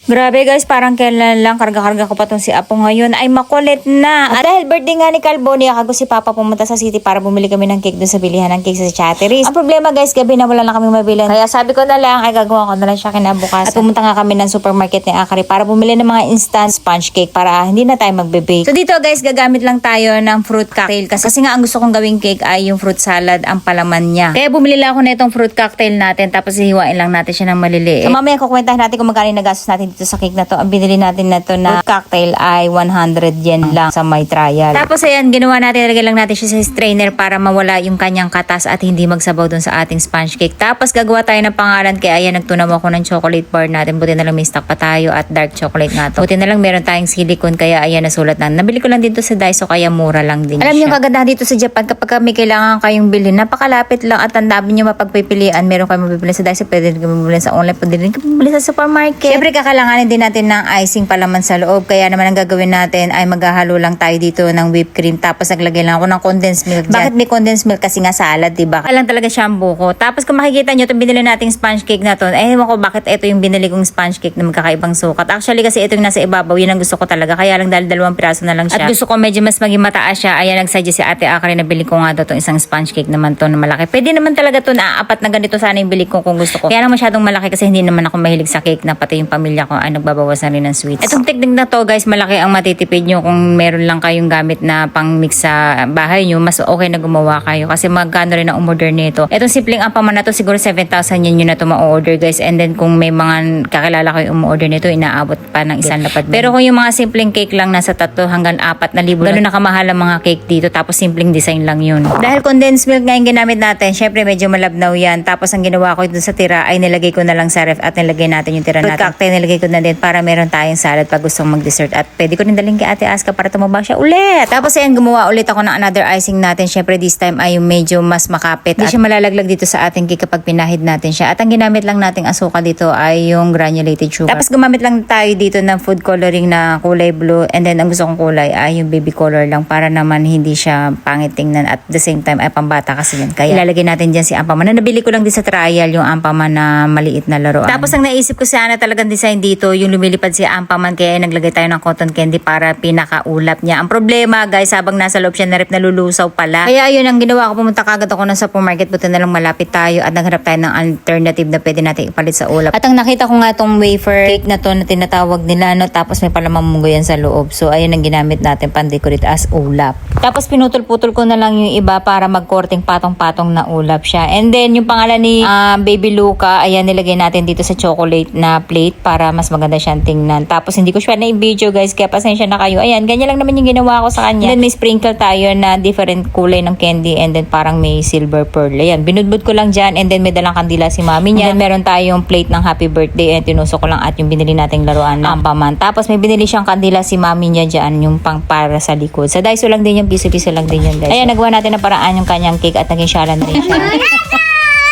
Grabe guys, parang kailan lang karga-karga ko pa tong si Apo ngayon ay makulit na. At dahil birthday nga ni Calbo, niyakago si Papa pumunta sa city para bumili kami ng cake dun sa bilihan ng cake sa Chatteries. Ang problema guys, gabi na wala na kami mabilan. Kaya sabi ko na lang, ay gagawa ko na lang siya kinabukasan. At pumunta nga kami ng supermarket ni Akari para bumili ng mga instant sponge cake para hindi na tayo magbe-bake. So dito guys, gagamit lang tayo ng fruit cocktail. Kasi nga ang gusto kong gawing cake ay yung fruit salad ang palaman niya. Kaya bumili lang ako na itong fruit cocktail natin tapos hihiwain lang natin siya ng maliliit. So mamaya kukwentahin natin kung magkano nagastos natin dito sa cake na to. Ang binili natin na to na cocktail ay 100 yen lang sa may trial. Tapos ayan, ginawa natin, lagay lang natin siya sa strainer para mawala yung kanyang katas at hindi magsabaw dun sa ating sponge cake. Tapos gagawa tayo ng pangalan, kaya ayan, nagtunaw ako ng chocolate bar natin. Buti na lang may stock pa tayo at dark chocolate nga to. Buti na lang meron tayong silicone, kaya ayan, nasulat na. Nabili ko lang dito sa Daiso, kaya mura lang din. Alam niyo kagandahan dito sa Japan, kapag may kailangan kayong bilhin, napakalapit lang at ang dami niyo mapagpipilian. Meron kayong mabibili sa Daiso, pwede rin kayo mabibili sa online, pwede rin kayo mabibili sa supermarket. Siyempre, kakailanganin din natin ng icing palaman sa loob. Kaya naman ang gagawin natin ay maghahalo lang tayo dito ng whipped cream. Tapos naglagay lang ako ng condensed milk. Bakit may condensed milk? Kasi nga salad, diba? Kaya lang talaga siya ang buko. Tapos kung makikita nyo, itong binili nating sponge cake na to, eh, ewan ko bakit ito yung binili kong sponge cake na magkakaibang sukat. Actually, kasi ito yung nasa ibabaw. Yun ang gusto ko talaga. Kaya lang dahil 2 piraso na lang siya. At gusto ko medyo mas maging mataas siya. Ayan, nagsuggest si Ate Akari na bili ko nga daw itong isang sponge cake naman to na malaki. Pwede naman talaga to na apat na ganito sana yung bili ko kung gusto ko. Kaya lang masyadong malaki kasi hindi naman ako mahilig sa cake na pati yung pamilya ko ay nagbabawasan rin ng sweets. Itong technique na to guys, malaki ang matitipid nyo kung meron lang kayong gamit na pang mix sa bahay nyo. Mas okay na gumawa kayo kasi magkano rin ang umorder nito. Itong simpleng ampaman na to siguro 7,000 yen yun na to ma-order guys. And then kung may mga kakilala kayo umorder nito, inaabot pa ng isang lapad. Pero kung yung mga simpleng cake lang nasa 3 hanggang 4,000, gano'n na kamahal ang mga cake dito. Tapos simpleng design lang yun. Dahil condensed milk nga yung ginamit natin, syempre medyo malabnaw yan. Tapos ang ginawa ko dito sa tira ay nilagay ko na lang sa ref at nilagay natin yung tira natin. Cocktail nilagay ko na din para meron tayong salad pag gustong mag-dessert. At pwede ko rin daling kay Ate Aska para tumaba siya ulit. Tapos ayan, gumawa ulit ako ng another icing natin. Syempre this time ay medyo mas makapit. Hindi siya malalaglag dito sa ating cake kapag pinahid natin siya. At ang ginamit lang nating asukal dito ay yung granulated sugar. Tapos gumamit lang tayo dito ng food coloring na kulay blue. And then ang gusto kong kulay ay yung baby color lang para naman hindi siya pangit tingnan. At the same time ay pambata kasi yan. Kaya ilalagay natin dyan si Ampaman. Na nabili ko lang din sa trial yung Ampaman na maliit na laruan. Tapos ang naisip ko sana talagang design dito, yung lumilipad si Ampaman, kaya naglagay tayo ng cotton candy para pinakaulap niya. Ang problema guys, habang nasa loob siya na rep, nalulusaw pala. Kaya ayun ang ginawa ko, pumunta kagad ako ng supermarket, buti na lang malapit tayo at naghanap tayo ng alternative na pwede natin ipalit sa ulap. At ang nakita ko nga tong wafer cake na to na tinatawag nila, no, tapos may palamang munggo yan sa loob. So ayun ang ginamit natin pan-decorate as ulap. Tapos pinutol-putol ko na lang yung iba para magkorting patong-patong na ulap siya. And then yung pangalan ni Baby Luca, ayan nilagay natin dito sa chocolate na plate para mas maganda siyang tingnan. Tapos hindi ko siya na-video guys, kaya pasensya na kayo. Ayan, ganyan lang naman yung ginawa ko sa kanya. Then may sprinkle tayo na different kulay ng candy and then parang may silver pearl. Ayan, binudbud ko lang dyan and then may dalang kandila si mami niya. And then meron tayong plate ng happy birthday and tinusok ko lang at yung binili nating laruan na Ampaman. Tapos may binili siyang kandila si mami niya dyan, yung pang para sa likod. Sa Daiso lang din yung piso-piso lang din yun guys. Ayan, nagawa natin na paraan yung kanyang cake at naging siya na rin siya.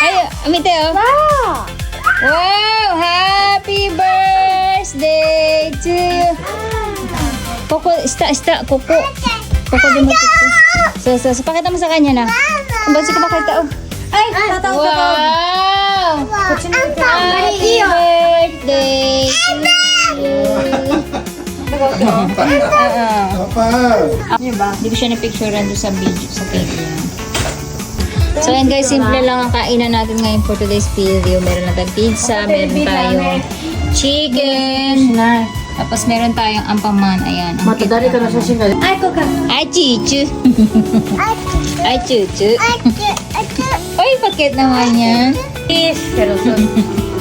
Ay, amite oh. Wow! Wow! Happy birthday to you! Coco, Coco. Coco din mo ito. So, pakita mo sa kanya na. Ba't ko makita? Oh. Ay, tataw. Wow! Happy birthday to you. Hindi ko siya na-picturean doon sa video, sa video. So ayan guys, simple lang ang kainan natin ngayon for today's video. Meron na tayong pizza, meron tayong chicken, tapos meron tayong ampaman. Ayan. Matadari ka na sa singal. Ay, Kuka. Ay, Chichu. Ay, Chuchu. Ay, bakit naman yan? Peace. Pero so.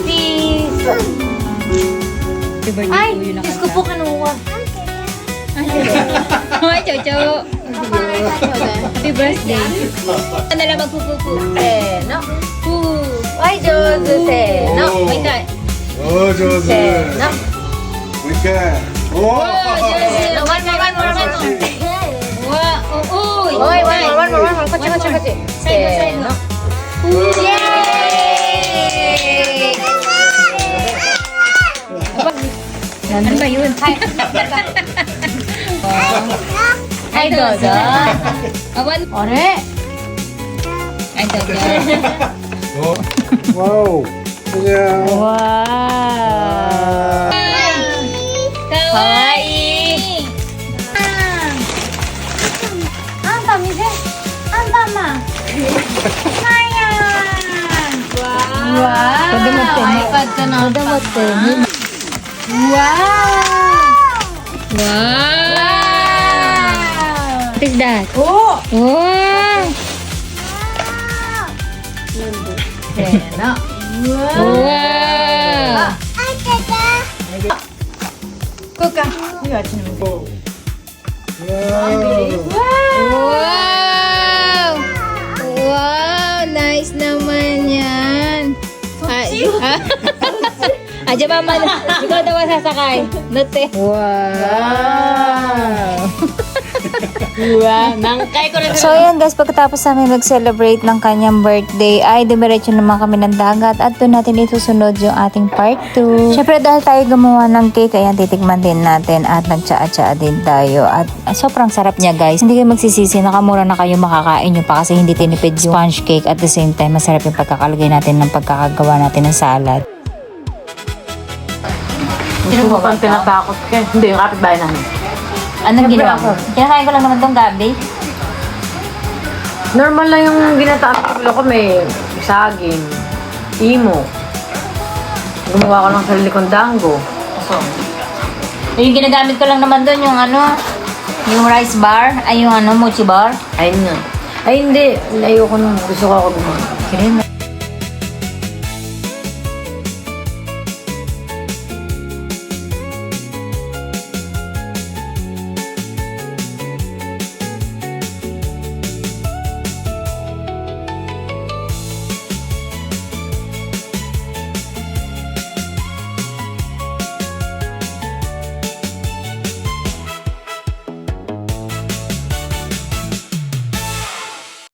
Peace. Ay, Diyos ko po kanuwa. Ay, Chuchu. Happy birthday. Ano lang magpupupu? Seno. Ay, Josu. Seno. Wait ka. Oh, Joseph. Seno. We can. Oh, Seno. One more. One. Kotsi. Seno. Yay! Ano ba yun? Ay, Dodo. Awan. Ore. Ay, Dodo. Wow. Yeah. Wow. Hawaii. Anta, Mise. Anta, ma. Sayang. Wow. iPad ka na. Wow! What is that? Oh! Wow! Sena. Wow! Kuka. Wow! Wow! Nice naman yan. Ay, Aja mama, ikaw daw sasakay. Note. Wow! Wow. Nangkay ko na. So ayan guys, pagkatapos namin mag-celebrate ng kanyang birthday, ay dumiretso naman kami ng dagat at doon natin itusunod yung ating part 2. Syempre dahil tayo gumawa ng cake, ayan titikman din natin at nagtsaa-tsaa din tayo. At sobrang sarap niya guys. Hindi kayo magsisisi, nakamura na kayo makakain nyo pa kasi hindi tinipid yung sponge cake. At the same time, masarap yung pagkakalagay natin ng pagkakagawa natin ng salad. Sino mo pang tinatakot ka? Hindi, yung kapitbahay namin. Anong ginawa ko? Kinakain ko lang naman tong gabi. Normal lang yung ginataapit ko may saging, imo. Gumawa ko lang sarili kong dango. So, Yung ginagamit ko lang naman doon yung yung rice bar, ay yung mochi bar. ayun nga. Ay hindi, ayoko nung gusto ko ako gumawa.